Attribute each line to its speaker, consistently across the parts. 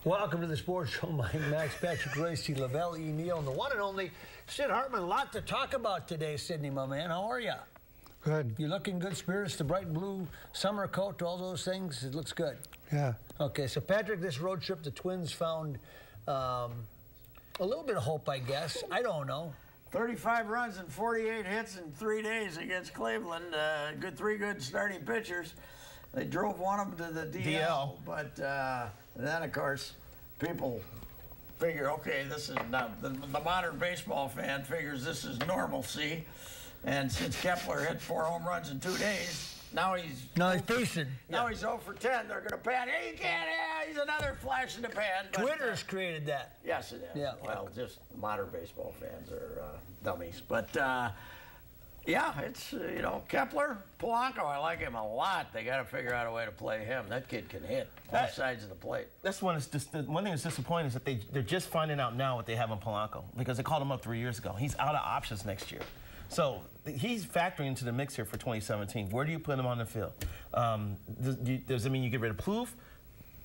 Speaker 1: Welcome to the Sports Show. Mike Max, Patrick Gracie, Lavelle E. Neal, and the one and only Sid Hartman. A lot to talk about today, Sidney, my man. How are you?
Speaker 2: Good.
Speaker 1: You looking good spirits, the bright blue summer coat, all those things? It looks good.
Speaker 2: Yeah.
Speaker 1: Okay, so Patrick, this road trip, the Twins found a little bit of hope, I guess. I don't know.
Speaker 3: 35 runs and 48 hits in 3 days against Cleveland. Three good starting pitchers. They drove one of them to the DL. But then, of course, people figure, okay, this is not, the modern baseball fan figures this is normalcy. And since Kepler hit 4 home runs in 2 days, now he's
Speaker 1: facing.
Speaker 3: Now he's 0 for 10. They're going to pan. Hey, he can't. He's another flash in the pan.
Speaker 1: Twitter's created that.
Speaker 3: Yes, it is.
Speaker 1: Yeah.
Speaker 3: Well, just modern baseball fans are dummies. But yeah, it's Kepler, Polanco. I like him a lot. They got to figure out a way to play him. That kid can hit both sides of the plate.
Speaker 4: That's one thing that's disappointing is that they're just finding out now what they have in Polanco because they called him up 3 years ago. He's out of options next year. So he's factoring into the mix here for 2017. Where do you put him on the field? Does it mean you get rid of Plouffe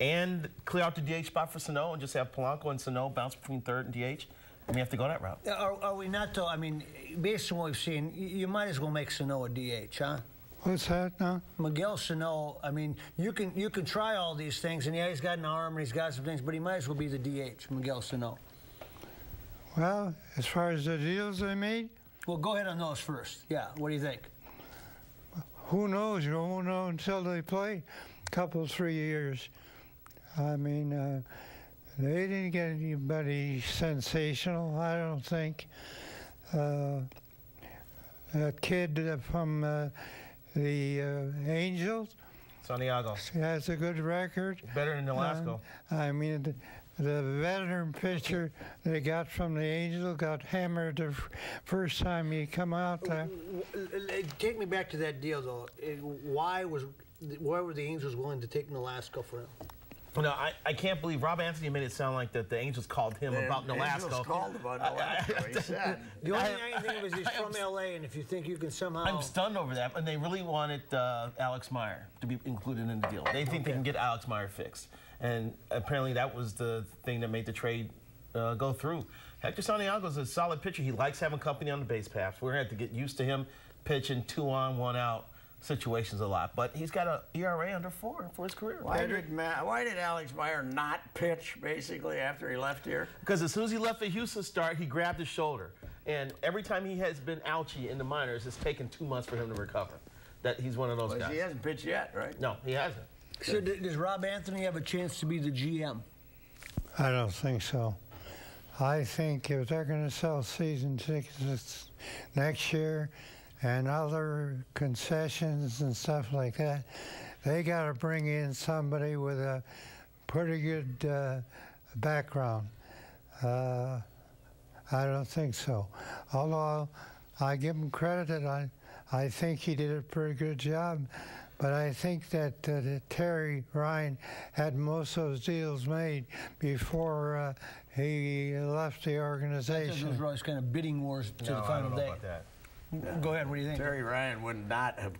Speaker 4: and clear out the DH spot for Sano and just have Polanco and Sano bounce between third and DH? I mean, you have to go that route.
Speaker 1: Are we not, though? I mean, based on what we've seen, you might as well make Sano a DH, huh?
Speaker 2: What's that now?
Speaker 1: Miguel Sano, I mean, you can try all these things, and yeah, he's got an arm and he's got some things, but he might as well be the DH, Miguel Sano.
Speaker 2: Well, as far as the deals they made?
Speaker 1: Well, go ahead on those first. Yeah, what do you think?
Speaker 2: Who knows? You won't know until they play a couple, 3 years. I mean, they didn't get anybody sensational, I don't think. That kid from the Angels.
Speaker 4: Santiago.
Speaker 2: Has a good record.
Speaker 4: Better than Nolasco.
Speaker 2: I mean, the veteran pitcher they got from the Angels got hammered the first time he come out there.
Speaker 1: Take me back to that deal, though. Why were the Angels willing to take Nolasco for him?
Speaker 4: No, I can't believe Rob Anthony made it sound like that the Angels called him about Nolasco.
Speaker 3: Angels called about Nolasco, he said.
Speaker 1: The only thing was he's from L.A., and if you think you can somehow...
Speaker 4: I'm stunned over that, and they really wanted Alex Meyer to be included in the deal. They think they can get Alex Meyer fixed. And apparently that was the thing that made the trade go through. Hector Santiago's a solid pitcher. He likes having company on the base paths. We're going to have to get used to him pitching 2-on, 1-out situations a lot. But he's got an ERA under 4 for his career.
Speaker 3: Why did Alex Meyer not pitch, basically, after he left here?
Speaker 4: Because as soon as he left the Houston start, he grabbed his shoulder. And every time he has been ouchy in the minors, it's taken 2 months for him to recover. That he's one of those guys.
Speaker 3: He hasn't pitched yet, right?
Speaker 4: No, he hasn't.
Speaker 1: So does Rob Anthony have a chance to be the GM?
Speaker 2: I don't think so. I think if they're going to sell season tickets next year and other concessions and stuff like that, they got to bring in somebody with a pretty good background. I don't think so. Although I give him credit that I think he did a pretty good job. But I think that Terry Ryan had most of those deals made before he left the organization.
Speaker 1: Those were always kind of bidding wars to the final day.
Speaker 4: About that.
Speaker 1: Go ahead, what do you think?
Speaker 3: Terry Ryan would not have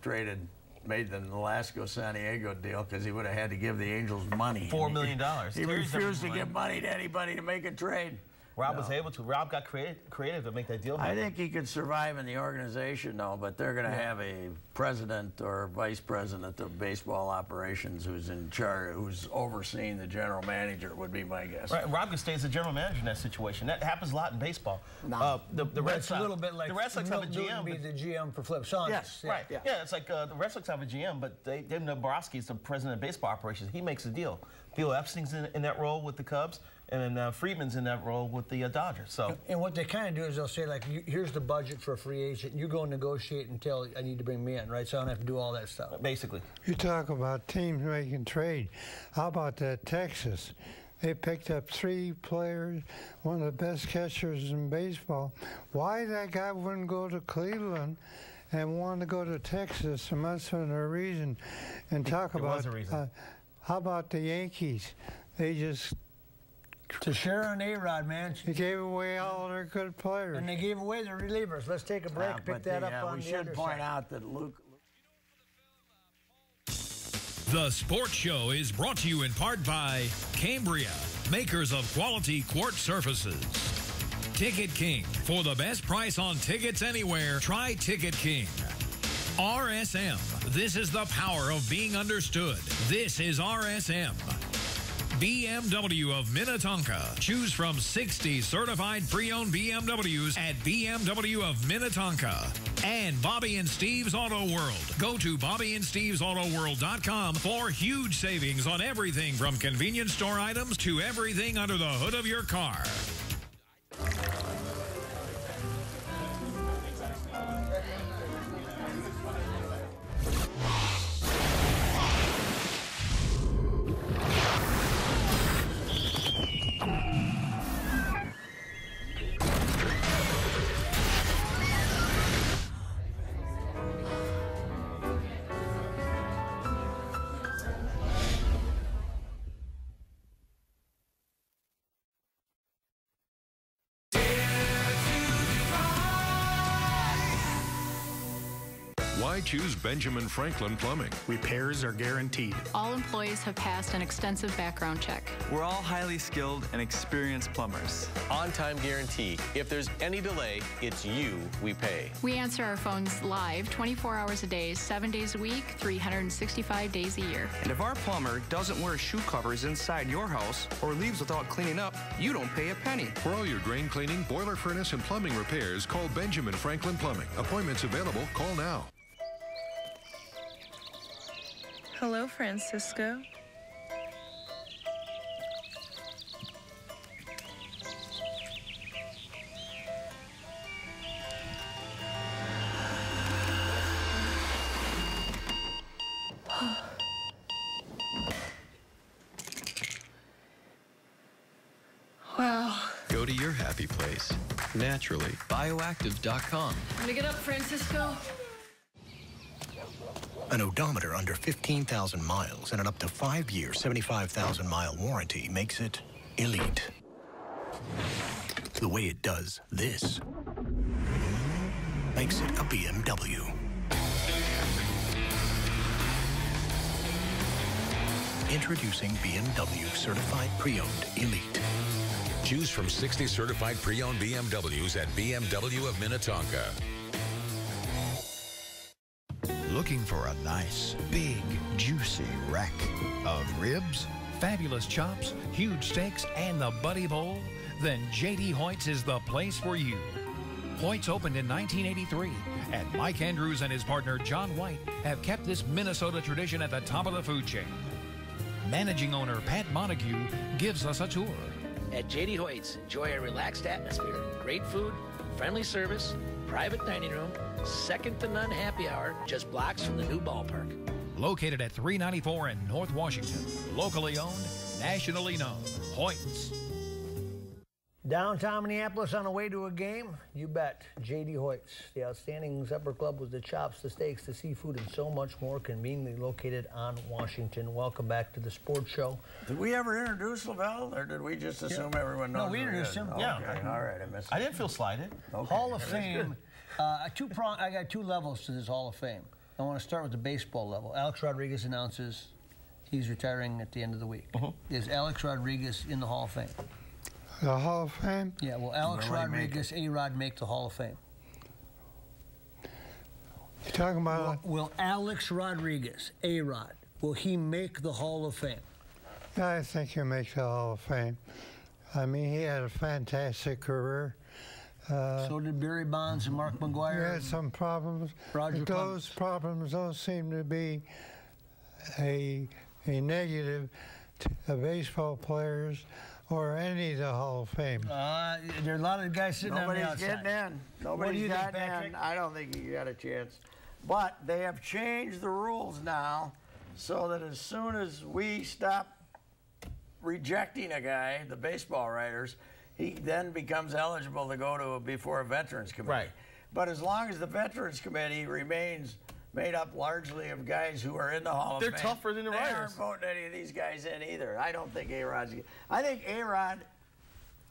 Speaker 3: made the Nolasco-San Diego deal because he would have had to give the Angels money.
Speaker 4: $4 million.
Speaker 3: He refused to give money to anybody to make a trade.
Speaker 4: Rob was able to. Rob got creative to make that deal happen.
Speaker 3: I think he could survive in the organization, though, but they're going to have a president or vice president of baseball operations who's in charge, who's overseeing the general manager, would be my guess.
Speaker 4: Right, Rob could stay as a general manager in that situation. That happens a lot in baseball.
Speaker 3: No.
Speaker 4: The Red Sox,
Speaker 1: a little bit like
Speaker 4: the Red Sox have a GM.
Speaker 1: Be the GM for Flip Saunders.
Speaker 3: Yes,
Speaker 4: right. Yeah, it's like the Red Sox have a GM, but Dave Naborowski's the president of baseball operations. He makes a deal. Theo Epstein's in that role with the Cubs, and then Friedman's in that role with the Dodgers. So.
Speaker 1: And what they kind of do is they'll say, like, here's the budget for a free agent. You go and negotiate until I need to bring me in, right? So I don't have to do all that stuff.
Speaker 4: Basically.
Speaker 2: You talk about teams making trade. How about Texas? They picked up 3 players, one of the best catchers in baseball. Why that guy wouldn't go to Cleveland and want to go to Texas? There must have been a reason. And talk about
Speaker 4: was a reason.
Speaker 2: How about the Yankees? They just
Speaker 1: to share an A-Rod, man.
Speaker 2: They gave away all their good players.
Speaker 1: And they gave away their relievers. Let's take a break, pick that up on the other side.
Speaker 3: We should point out that Luke
Speaker 5: The Sports Show is brought to you in part by Cambria, makers of quality quartz surfaces. Ticket King. For the best price on tickets anywhere, try Ticket King. RSM. This is the power of being understood. This is RSM. BMW of Minnetonka. Choose from 60 certified pre-owned BMWs at BMW of Minnetonka. And Bobby and Steve's Auto World. Go to BobbyandStevesAutoWorld.com for huge savings on everything from convenience store items to everything under the hood of your car.
Speaker 6: Why choose Benjamin Franklin Plumbing?
Speaker 7: Repairs are guaranteed.
Speaker 8: All employees have passed an extensive background check.
Speaker 9: We're all highly skilled and experienced plumbers.
Speaker 10: On-time guarantee. If there's any delay, it's you we pay.
Speaker 8: We answer our phones live 24 hours a day, 7 days a week, 365 days a year.
Speaker 9: And if our plumber doesn't wear shoe covers inside your house or leaves without cleaning up, you don't pay a penny.
Speaker 6: For all your drain cleaning, boiler furnace, and plumbing repairs, call Benjamin Franklin Plumbing. Appointments available. Call now.
Speaker 11: Hello, Francisco. Wow.
Speaker 12: Go to your happy place. Naturally. Bioactive.com.
Speaker 11: Let me get up, Francisco.
Speaker 13: An odometer under 15,000 miles and an up to 5-year, 75,000-mile warranty makes it elite. The way it does this makes it a BMW. Introducing BMW Certified Pre-Owned Elite.
Speaker 14: Choose from 60 certified pre-owned BMWs at BMW of Minnetonka.
Speaker 15: Looking for a nice, big, juicy rack of ribs, fabulous chops, huge steaks, and the Buddy Bowl? Then J.D. Hoyt's is the place for you. Hoyt's opened in 1983, and Mike Andrews and his partner John White have kept this Minnesota tradition at the top of the food chain. Managing owner Pat Montague gives us a tour.
Speaker 16: At J.D. Hoyt's, enjoy a relaxed atmosphere, great food, friendly service, private dining room, second to none happy hour, just blocks from the new ballpark.
Speaker 15: Located at 394 in North Washington. Locally owned, nationally known. Hoyt's.
Speaker 1: Downtown Minneapolis on the way to a game? You bet. J.D. Hoyt's, the outstanding supper club with the chops, the steaks, the seafood, and so much more, conveniently located on Washington. Welcome back to the Sports Show.
Speaker 3: Did we ever introduce Lavelle, or did we just assume everyone knows?
Speaker 1: No, we introduced him.
Speaker 3: Okay.
Speaker 4: Yeah.
Speaker 3: All right, I missed it.
Speaker 4: I didn't feel slighted.
Speaker 3: Okay.
Speaker 1: Hall of Fame. I got two levels to this Hall of Fame. I want to start with the baseball level. Alex Rodriguez announces he's retiring at the end of the week. Is Alex Rodriguez in the Hall of Fame?
Speaker 2: The Hall of Fame?
Speaker 1: Yeah, will Alex Rodriguez, A-Rod, make the Hall of Fame?
Speaker 2: You talking about...
Speaker 1: Will Alex Rodriguez, A-Rod, will he make the Hall of Fame?
Speaker 2: I think he'll make the Hall of Fame. I mean, he had a fantastic career.
Speaker 1: So did Barry Bonds and Mark McGwire.
Speaker 2: He had some problems. Those problems don't seem to be a negative to baseball players or any of the Hall of Fame.
Speaker 1: There are a lot of guys sitting on the outside.
Speaker 3: Nobody's getting in. Nobody's getting in. I don't think you got a chance. But they have changed the rules now so that as soon as we stop rejecting a guy, the baseball writers, he then becomes eligible to go to before a Veterans Committee. Right. But as long as the Veterans Committee remains made up largely of guys who are in the Hall of Fame.
Speaker 4: They're tougher than the writers.
Speaker 3: They aren't voting any of these guys in either. I don't think A-Rod's... I think A-Rod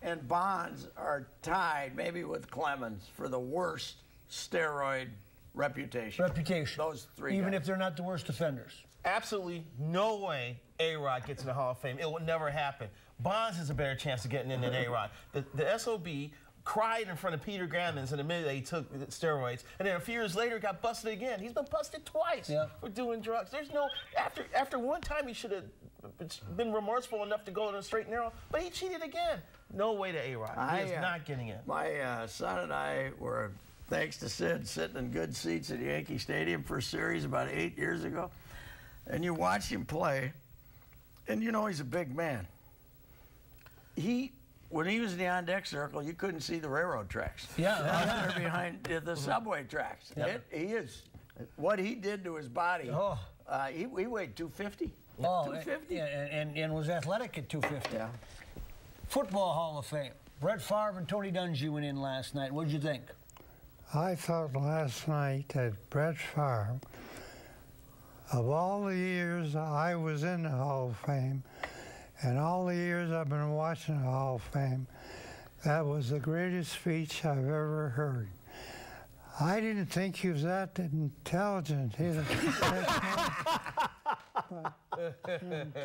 Speaker 3: and Bonds are tied, maybe with Clemens, for the worst steroid reputation.
Speaker 1: Reputation.
Speaker 3: Those three
Speaker 1: Even
Speaker 3: guys.
Speaker 1: if they're not the worst offenders.
Speaker 4: absolutely no way A-Rod gets in the Hall of Fame. It will never happen. Bonds has a better chance of getting in than A-Rod. The SOB cried in front of Peter Gammons and admitted that he took steroids, and then a few years later got busted again. He's been busted twice for doing drugs. There's no, after one time he should have been remorseful enough to go in a straight and narrow, but he cheated again. No way to A-Rod. He is not getting in.
Speaker 3: My son and I were, thanks to Sid, sitting in good seats at Yankee Stadium for a series about 8 years ago, and you watch him play, and you know he's a big man. When he was in the on-deck circle, you couldn't see the railroad tracks. Yeah. They're behind the subway tracks. Yep. What he did to his body, he weighed 250.
Speaker 1: Oh, 250. And was athletic at 250.
Speaker 3: Yeah.
Speaker 1: Football Hall of Fame. Brett Favre and Tony Dungy went in last night. What did you think?
Speaker 2: I thought last night that Brett Favre, of all the years I was in the Hall of Fame, and all the years I've been watching the Hall of Fame, that was the greatest speech I've ever heard. I didn't think he was that intelligent either.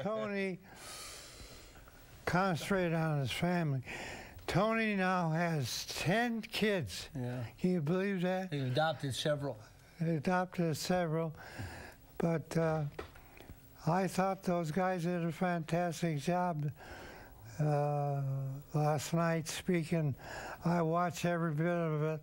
Speaker 2: Tony concentrated on his family. Tony now has 10 kids.
Speaker 1: Yeah.
Speaker 2: Can you believe that?
Speaker 1: He adopted several.
Speaker 2: He adopted several. But I thought those guys did a fantastic job last night speaking. I watched every bit of it,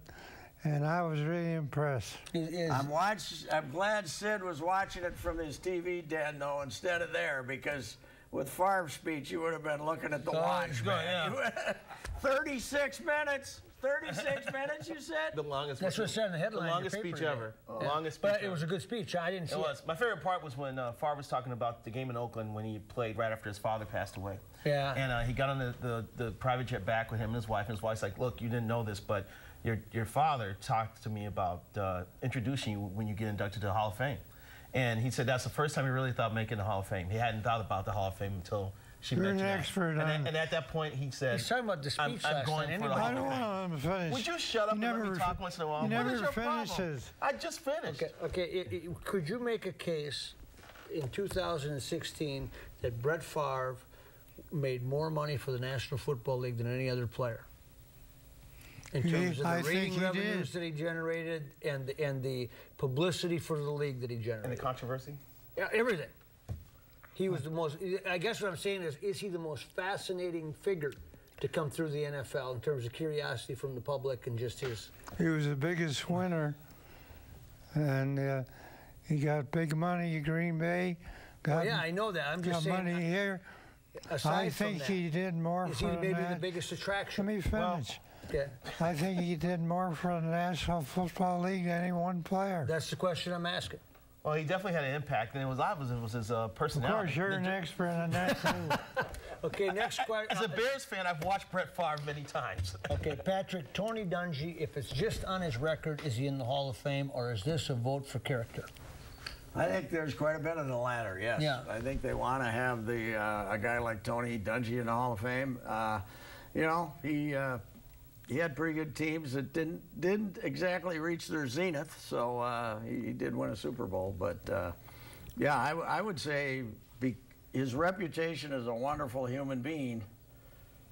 Speaker 2: and I was really impressed.
Speaker 3: I'm glad Sid was watching it from his TV den, though, instead of there, because with Favre's speech, you would have been looking at the watch, man. Yeah. 36 minutes. 36 minutes, you said?
Speaker 4: The longest.
Speaker 1: That's what said in the headline.
Speaker 4: The longest speech ever. The longest speech
Speaker 1: But it was a good speech. I didn't see it.
Speaker 4: It was. My favorite part was when Favre was talking about the game in Oakland when he played right after his father passed away.
Speaker 1: Yeah.
Speaker 4: And he got on the private jet back with him and his wife. And his wife's like, look, you didn't know this, but your father talked to me about introducing you when you get inducted to the Hall of Fame. And he said that's the first time he really thought making the Hall of Fame. He hadn't thought about the Hall of Fame until she mentioned that. And at that point, he said,
Speaker 1: he's talking about the speech
Speaker 4: I'm going for the Hall of Fame.
Speaker 2: I don't want him to finish.
Speaker 4: Would you shut up and let me talk once in a while?
Speaker 2: He never
Speaker 4: what is your
Speaker 2: finishes.
Speaker 4: Problem? I just finished.
Speaker 1: Okay. Could you make a case in 2016 that Brett Favre made more money for the National Football League than any other player? In terms of the rating revenues that he generated and the publicity for the league that he generated.
Speaker 4: And the controversy?
Speaker 1: Yeah, everything. He was the most, I guess what I'm saying is he the most fascinating figure to come through the NFL in terms of curiosity from the public and just his...
Speaker 2: He was the biggest winner, and he got big money in Green Bay.
Speaker 1: Yeah, I know that. I'm just saying...
Speaker 2: money here. I think he did more for
Speaker 1: maybe the biggest attraction.
Speaker 2: Let me finish. I think he did more for the National Football League than any one player.
Speaker 1: That's the question I'm asking.
Speaker 4: Well, he definitely had an impact, and it was obvious it was his personality.
Speaker 2: Of course, you're an expert on that, too.
Speaker 1: Okay, next question.
Speaker 4: As a Bears fan, I've watched Brett Favre many times.
Speaker 1: Okay, Patrick, Tony Dungy, if it's just on his record, is he in the Hall of Fame, or is this a vote for character?
Speaker 3: I think there's quite a bit of the latter, yes.
Speaker 1: Yeah.
Speaker 3: I think they want to have a guy like Tony Dungy in the Hall of Fame. You know, he had pretty good teams that didn't exactly reach their zenith, so he did win a Super Bowl. But yeah, I would say his reputation as a wonderful human being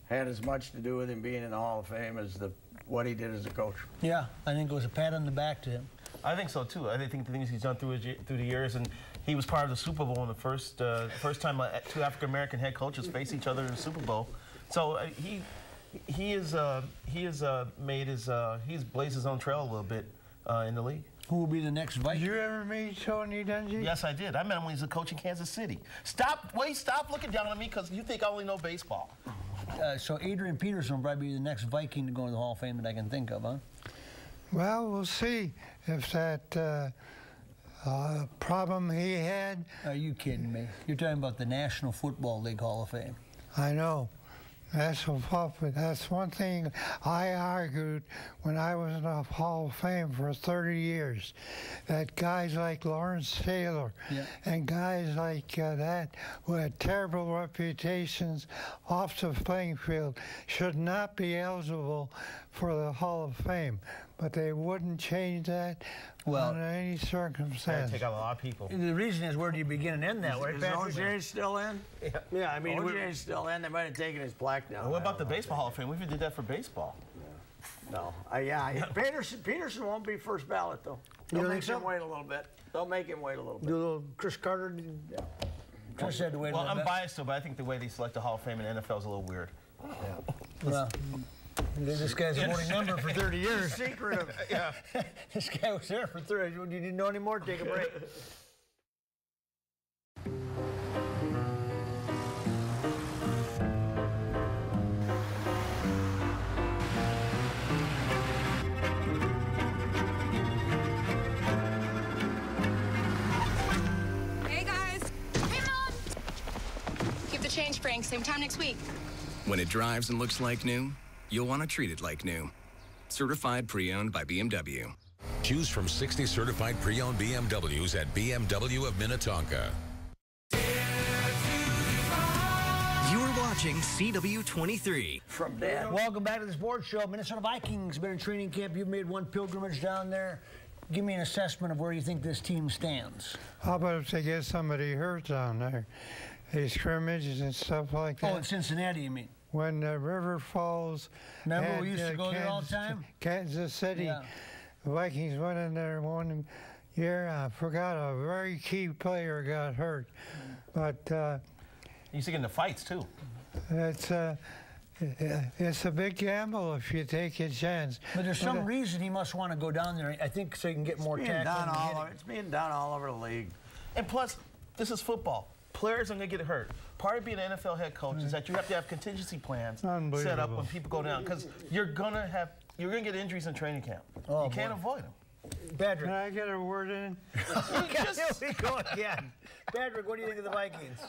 Speaker 3: had as much to do with him being in the Hall of Fame as what he did as a coach.
Speaker 1: Yeah, I think it was a pat on the back to him.
Speaker 4: I think so too. I think the things he's done through the years, and he was part of the Super Bowl in the first time two African American head coaches face each other in the Super Bowl. So he's blazed his own trail a little bit in the league.
Speaker 1: Who will be the next Viking?
Speaker 2: Did you ever meet Tony Dungy?
Speaker 4: Yes, I did. I met him when he was a coach in Kansas City. Stop looking down on me because you think I only know baseball.
Speaker 1: So Adrian Peterson will probably be the next Viking to go into the Hall of Fame that I can think of, huh?
Speaker 2: Well, we'll see if that problem he had.
Speaker 1: Are you kidding me? You're talking about the National Football League Hall of Fame.
Speaker 2: I know. That's one thing I argued when I was in the Hall of Fame for 30 years, that guys like Lawrence Taylor and guys like that who had terrible reputations off the playing field should not be eligible for the Hall of Fame. but they wouldn't change that under any circumstance.
Speaker 4: Take out a lot of people.
Speaker 1: The reason is, where do you begin and end that?
Speaker 3: Is OJ still in?
Speaker 1: Yeah, I mean,
Speaker 3: OJ's still in. They might have taken his plaque down.
Speaker 4: What about the Baseball Hall of Fame? We even did that for baseball.
Speaker 3: No. Peterson won't be first ballot, though.
Speaker 1: You
Speaker 3: They'll
Speaker 1: think
Speaker 3: make
Speaker 1: so?
Speaker 3: him wait a little bit. They'll make him wait a little bit.
Speaker 1: Do a little Chris Carter. Yeah. Chris had to wait a little
Speaker 4: I'm
Speaker 1: bit.
Speaker 4: biased, though, but I think the way they select the Hall of Fame in the NFL is a little weird.
Speaker 1: Well, this guy's a voting member for 30 years.
Speaker 3: Secretive.
Speaker 4: Yeah.
Speaker 1: This guy was there for 30. You didn't know anymore? Take a break.
Speaker 7: Hey, guys. Hey, Mom. Keep the change, Frank. Same time next week.
Speaker 17: When it drives and looks like new, you'll want to treat it like new. Certified pre-owned by BMW.
Speaker 14: Choose from 60 certified pre-owned BMWs at BMW of Minnetonka.
Speaker 18: You're watching CW-23.
Speaker 3: From Dad.
Speaker 1: Welcome back to the sports show. Minnesota Vikings been in training camp. You've made one pilgrimage down there. Give me an assessment of where you think this team stands.
Speaker 2: How about if they get somebody hurt down there? These scrimmages and stuff like that.
Speaker 1: Oh, in Cincinnati, you mean?
Speaker 2: When the river falls.
Speaker 1: Remember we used to go there all the time?
Speaker 2: Kansas City.
Speaker 1: Yeah.
Speaker 2: The Vikings went in there one year. I forgot a very key player got hurt. But
Speaker 4: You used to get into fights, too.
Speaker 2: it's a big gamble if you take a chance.
Speaker 1: But there's some reason he must want to go down there, I think, so he can get more tackling.
Speaker 3: It's being done all over the league.
Speaker 4: And plus, this is football. Players are going to get hurt. Part of being an NFL head coach is that you have to have contingency plans set up when people go down, because you're going to get injuries in training camp. You can't avoid them.
Speaker 1: Patrick.
Speaker 2: Can I get a word in?
Speaker 1: Here we go again. Patrick, what do you think of the Vikings?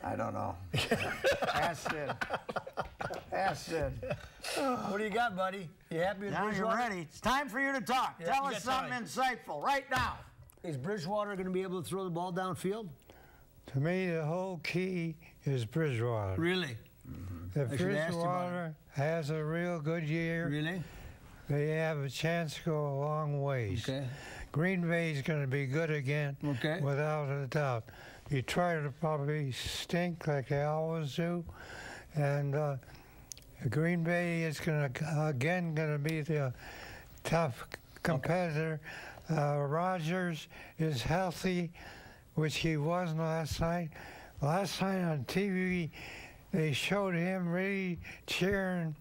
Speaker 3: I don't know. Ask Sid. Ask Sid.
Speaker 1: What do you got, buddy? You happy with
Speaker 3: Now
Speaker 1: Bridgewater?
Speaker 3: you're ready. It's time for you to talk.
Speaker 1: Yeah,
Speaker 3: Tell
Speaker 1: you
Speaker 3: us
Speaker 1: got
Speaker 3: something insightful right now.
Speaker 1: Is Bridgewater going to be able to throw the ball downfield?
Speaker 2: To me, the whole key is Bridgewater.
Speaker 1: Really?
Speaker 2: If Bridgewater has a real good year, they have a chance to go a long ways.
Speaker 1: Okay.
Speaker 2: Green Bay is going to be good again, without a doubt. Detroit will probably stink like they always do, and Green Bay is going to be the tough competitor. Rodgers is healthy, which he wasn't last night. Last night on TV, they showed him really cheering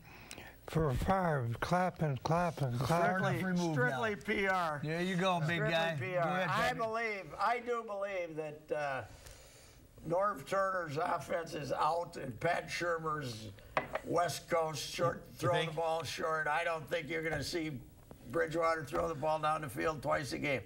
Speaker 2: for Favre, clapping.
Speaker 3: Strictly PR.
Speaker 1: There you go, big guy.
Speaker 3: PR.
Speaker 1: Go ahead,
Speaker 3: I do believe that Norv Turner's offense is out and Pat Shurmur's West Coast throwing the ball short. I don't think you're going to see Bridgewater throw the ball down the field twice a game.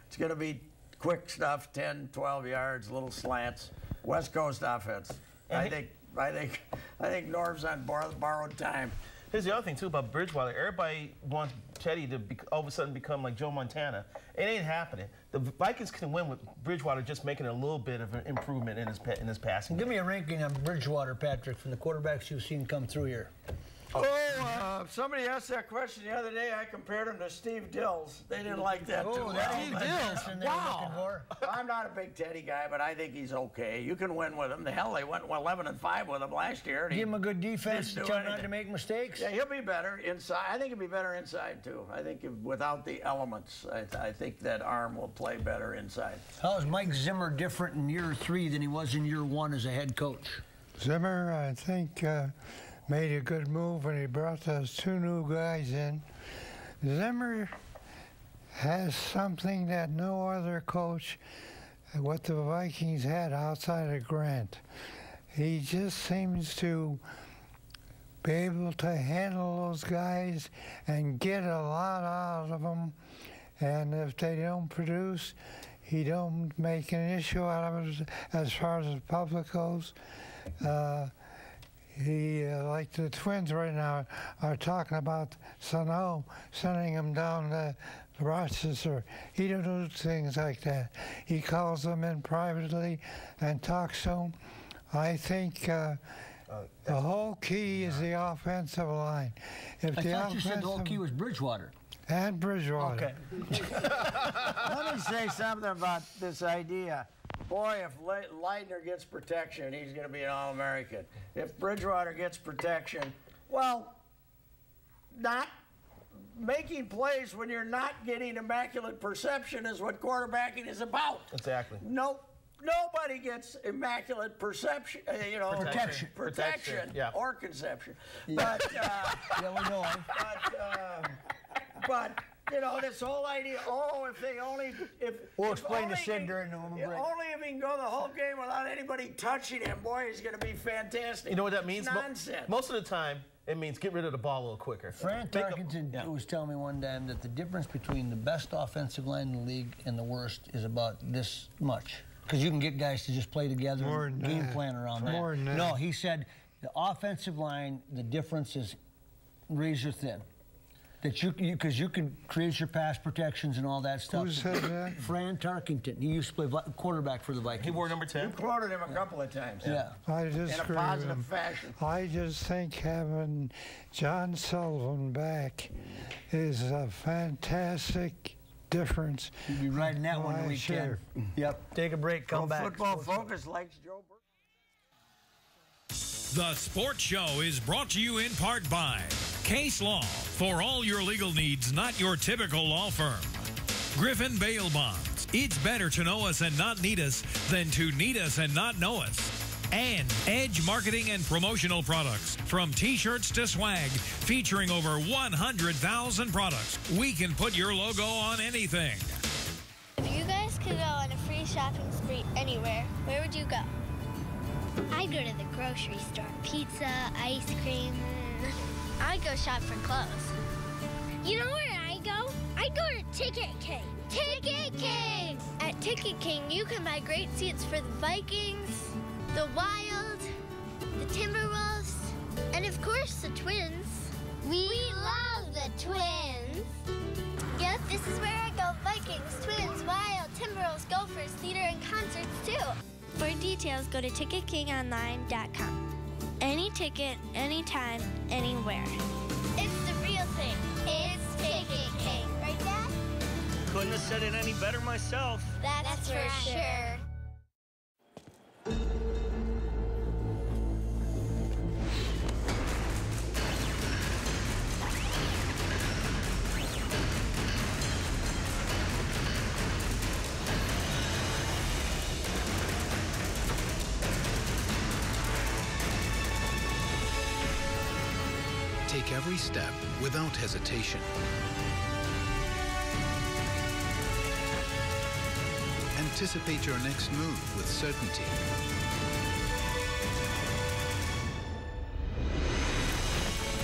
Speaker 3: It's going to be quick stuff, 10, 12 yards, little slants. West Coast offense. I think Norv's on borrowed time.
Speaker 4: Here's the other thing, too, about Bridgewater. Everybody wants Teddy to all of a sudden become like Joe Montana. It ain't happening. The Vikings can win with Bridgewater just making a little bit of an improvement in his passing.
Speaker 1: Give me a ranking on Bridgewater, Patrick, from the quarterbacks you've seen come through here.
Speaker 3: Somebody asked that question the other day. I compared him to Steve Dills. They didn't like that too well.
Speaker 1: Steve Dills.
Speaker 3: Wow. I'm not a big Teddy guy, but I think he's okay. You can win with him. The hell, they went 11-5 with him last year.
Speaker 1: Give him a good defense to try not to make mistakes.
Speaker 3: Yeah, he'll be better inside. I think he'll be better inside too. I think without the elements, I think that arm will play better inside.
Speaker 1: How is Mike Zimmer different in year 3 than he was in year 1 as a head coach?
Speaker 2: Zimmer, I think, made a good move when he brought those 2 new guys in. Zimmer has something that no other coach, what the Vikings had outside of Grant. He just seems to be able to handle those guys and get a lot out of them. And if they don't produce, he don't make an issue out of it as far as the public goes. He, like the Twins right now, are talking about Sano sending him down to Rochester. He don't do things like that. He calls them in privately and talks to them. I think the whole key is the offensive line.
Speaker 1: I thought you said the whole key was Bridgewater.
Speaker 2: And Bridgewater.
Speaker 3: Okay. Let me say something about this idea. Boy, if Leitner gets protection, he's going to be an All-American. If Bridgewater gets protection, well, not making plays when you're not getting immaculate perception is what quarterbacking is about.
Speaker 4: Exactly.
Speaker 3: Nobody gets immaculate perception, protection
Speaker 4: yeah.
Speaker 3: or conception.
Speaker 1: Yeah.
Speaker 3: But,
Speaker 1: yeah, we know.
Speaker 3: But you know, this whole idea, if they only,
Speaker 1: We'll explain to Sid during the break.
Speaker 3: Only if he can go the whole game without anybody touching him, boy, he's going to be fantastic.
Speaker 4: You know what that means?
Speaker 3: It's nonsense.
Speaker 4: Most of the time, it means get rid of the ball a little quicker.
Speaker 1: Fran Tarkenton was telling me one time that the difference between the best offensive line in the league and the worst is about this much. Because you can get guys to just play together and game plan around that.
Speaker 2: More than that.
Speaker 1: No, he said the offensive line, the difference is razor thin. That because you can create your pass protections and all that stuff.
Speaker 2: Who said that?
Speaker 1: Fran Tarkenton. He used to play quarterback for the Vikings.
Speaker 4: He wore number 10.
Speaker 3: You quoted him a couple of times.
Speaker 1: Yeah.
Speaker 2: I disagree
Speaker 3: in a positive fashion.
Speaker 2: I just think having John Sullivan back is a fantastic difference.
Speaker 1: You'll be riding that one the weekend. Yep. Take a break, come back.
Speaker 3: Football Focus likes Joe Burrow.
Speaker 5: The Sports Show is brought to you in part by Case Law. For all your legal needs, not your typical law firm. Griffin Bail Bonds. It's better to know us and not need us than to need us and not know us. And Edge Marketing and Promotional Products. From T-shirts to swag, featuring over 100,000 products. We can put your logo on anything.
Speaker 19: If you guys could go on a free shopping spree anywhere, where would you go? I'd go to the grocery store. Pizza, ice cream. I'd go shop for clothes. You know where I go? I'd go to Ticket King. Ticket King! At Ticket King, you can buy great seats for the Vikings, the Wild, the Timberwolves, and of course the Twins. We love the Twins. Yep, this is where I go. Vikings, Twins, Wild, Timberwolves, Gophers, theater, and concerts too. For details, go to TicketKingOnline.com. Any ticket, anytime, anywhere. It's the real thing. It's Ticket King. Right, Dad?
Speaker 20: Couldn't have said it any better myself.
Speaker 19: That's for sure.
Speaker 6: Take every step without hesitation. Anticipate your next move with certainty.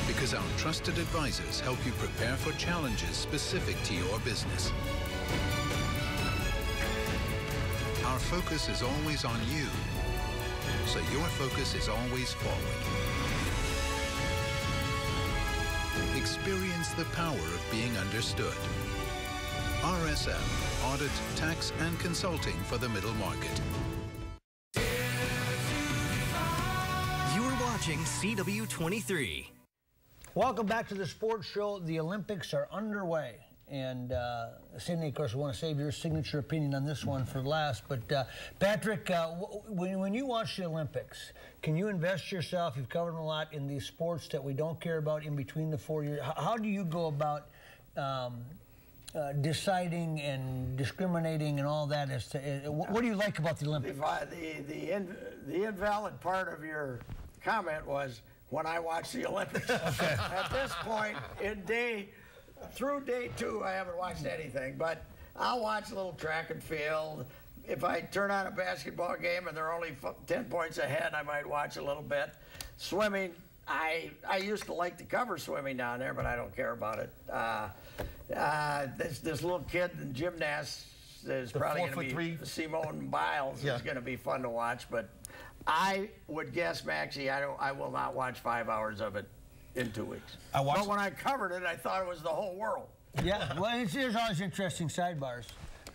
Speaker 6: Because our trusted advisors help you prepare for challenges specific to your business. Our focus is always on you, so your focus is always forward. Experience the power of being understood. RSM, Audit, Tax, and Consulting for the Middle Market.
Speaker 18: You're watching CW-23.
Speaker 1: Welcome back to the Sports Show. The Olympics are underway. And Sydney, of course, we want to save your signature opinion on this one for last. But Patrick, when you watch the Olympics, can you invest yourself, you've covered a lot, in these sports that we don't care about in between the 4 years? How do you go about deciding and discriminating and all that? As to, what do you like about the Olympics?
Speaker 3: The invalid part of your comment was when I watch the Olympics. Okay. At this point, through day 2, I haven't watched anything, but I'll watch a little track and field. If I turn on a basketball game and they're only 10 points ahead, I might watch a little bit. Swimming, I used to like to cover swimming down there, but I don't care about it. This little kid in gymnastics is probably going to be Simone Biles. Is going to be fun to watch, but I would guess, Maxie, I will not watch 5 hours of it in 2 weeks. But when I covered it, I thought it was the whole world.
Speaker 1: Yeah, well, there's always interesting sidebars.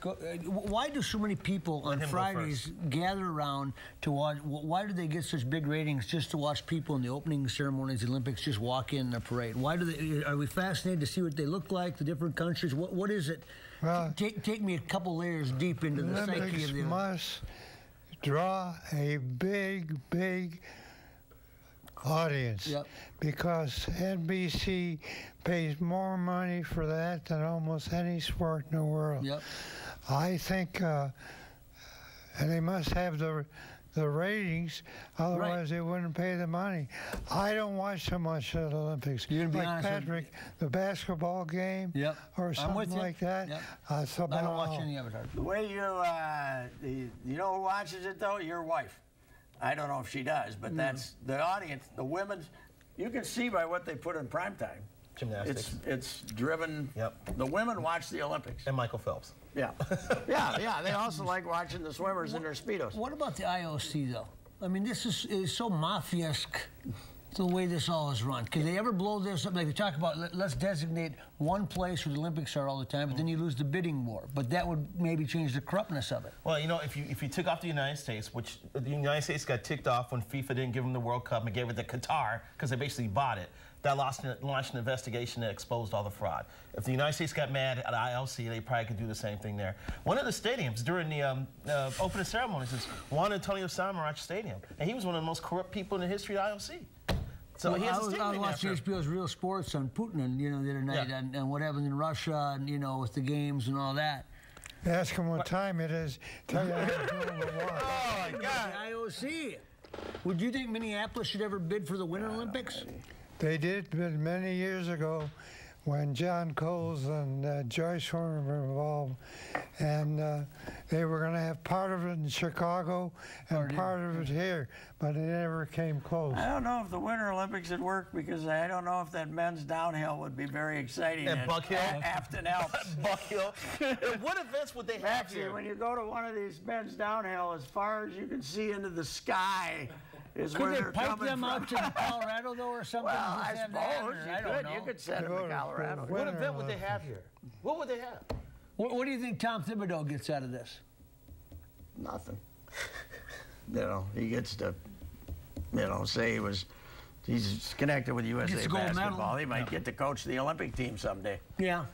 Speaker 1: Why do so many people on Fridays gather around to watch? Why do they get such big ratings just to watch people in the opening ceremonies of the Olympics just walk in a parade? Why do they? Are we fascinated to see what they look like, the different countries? What is it?
Speaker 2: Well,
Speaker 1: take me a couple layers deep into the psyche of the Olympics.
Speaker 2: Must draw a big audience, because NBC pays more money for that than almost any sport in the world. I think, and they must have the ratings, otherwise they wouldn't pay the money. I don't watch so much of the Olympics.
Speaker 1: You're gonna be
Speaker 2: like
Speaker 1: honest
Speaker 2: Patrick, the basketball game or something like that.
Speaker 1: I don't watch any of it.
Speaker 3: The way you know who watches it though? Your wife. I don't know if she does, but that's the audience, the women's. You can see by what they put in primetime.
Speaker 4: Gymnastics.
Speaker 3: It's driven. The women watch the Olympics.
Speaker 4: And Michael Phelps.
Speaker 3: Yeah. They also like watching the swimmers in their Speedos.
Speaker 1: What about the IOC, though? I mean, this is so mafia-esque, the way this all is run. Can they ever blow this up? Like they talk about, let's designate one place where the Olympics are all the time, but then you lose the bidding war. But that would maybe change the corruptness of it.
Speaker 4: Well, you know, if you took off the United States, which the United States got ticked off when FIFA didn't give them the World Cup and gave it to Qatar because they basically bought it, that launched an investigation that exposed all the fraud. If the United States got mad at ILC, they probably could do the same thing there. One of the stadiums during the opening ceremonies is Juan Antonio Samaranch Stadium, and he was one of the most corrupt people in the history of IOC. So
Speaker 1: well,
Speaker 4: he has
Speaker 1: I was watching HBO's Real Sports on Putin, and the other night, and what happened in Russia, and with the games and all that.
Speaker 2: Ask him what time it is. Tell you how to do the war.
Speaker 1: Oh my God! IOC. Would you think Minneapolis should ever bid for the Winter Olympics?
Speaker 2: They did, but many years ago, when John Coles and Joyce were involved, and they were going to have part of it in Chicago and part of it here, but it never came close.
Speaker 3: I don't know if the Winter Olympics would work because I don't know if that men's downhill would be very exciting.
Speaker 4: And Buck Hill?
Speaker 3: Afton Alps.
Speaker 4: Buck Hill. What events would they have here?
Speaker 3: When you go to one of these men's downhill, as far as you can see into the sky, is
Speaker 1: Could
Speaker 3: where
Speaker 1: they
Speaker 3: they're
Speaker 1: pipe
Speaker 3: coming
Speaker 1: them
Speaker 3: from.
Speaker 1: out to Colorado, though, or something?
Speaker 3: Well, I suppose you could send them to Colorado.
Speaker 4: What event would they have here? What would they have?
Speaker 1: What do you think Tom Thibodeau gets out of this?
Speaker 3: Nothing. He gets to, say he's connected with USA basketball. He might get to coach the Olympic team someday.
Speaker 1: Yeah.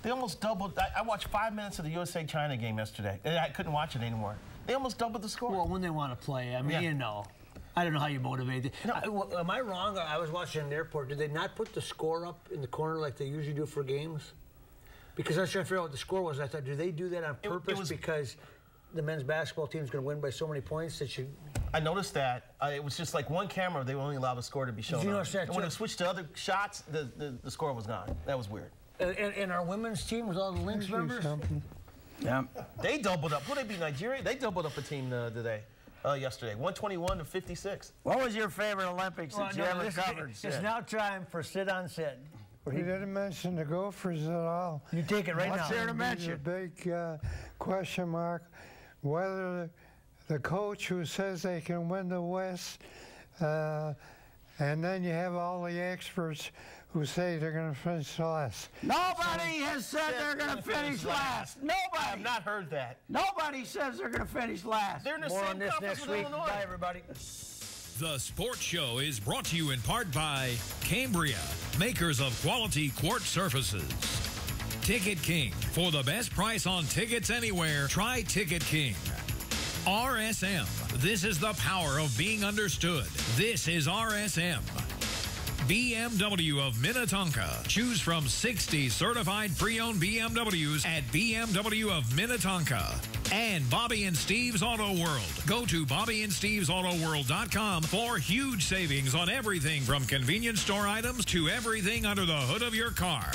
Speaker 4: They almost doubled. I watched 5 minutes of the USA-China game yesterday. I couldn't watch it anymore. They almost doubled the score.
Speaker 1: Well, when they want to play, I mean, I don't know how you motivate it. No. Am I wrong? I was watching in the airport. Did they not put the score up in the corner like they usually do for games? Because I was trying to figure out what the score was. I thought, do they do that on purpose because the men's basketball team is going to win by so many points that you...
Speaker 4: I noticed that. It was just like one camera, they only allowed the score to be shown.
Speaker 1: Did you notice that,
Speaker 4: and when it switched to other shots, the score was gone. That was weird.
Speaker 1: And our women's team with all the Lynx members?
Speaker 3: Yeah.
Speaker 4: They doubled up. Would they be Nigeria? They doubled up a team today. Yesterday, 121 to 56.
Speaker 3: What was your favorite Olympics that you ever covered, Sid?
Speaker 1: It's now time for Sid on Sid.
Speaker 2: We didn't mention the Gophers at all.
Speaker 1: You take it right now.
Speaker 3: What's there to mention?
Speaker 2: A big question mark whether the coach who says they can win the West, and then you have all the experts who say they're going to finish last.
Speaker 3: Nobody has said they're going to finish last. Nobody.
Speaker 4: I have not heard that.
Speaker 3: Nobody says they're going to finish last.
Speaker 4: They're in the
Speaker 1: More
Speaker 4: same
Speaker 1: on this
Speaker 4: conference
Speaker 1: next
Speaker 4: with
Speaker 1: week.
Speaker 4: Illinois.
Speaker 1: Bye, everybody.
Speaker 5: The Sports Show is brought to you in part by Cambria, makers of quality quartz surfaces. Ticket King. For the best price on tickets anywhere, try Ticket King. RSM. This is the power of being understood. This is RSM. BMW of Minnetonka. Choose from 60 certified pre-owned BMWs at BMW of Minnetonka. And Bobby and Steve's Auto World. Go to BobbyandSteve'sAutoWorld.com for huge savings on everything from convenience store items to everything under the hood of your car.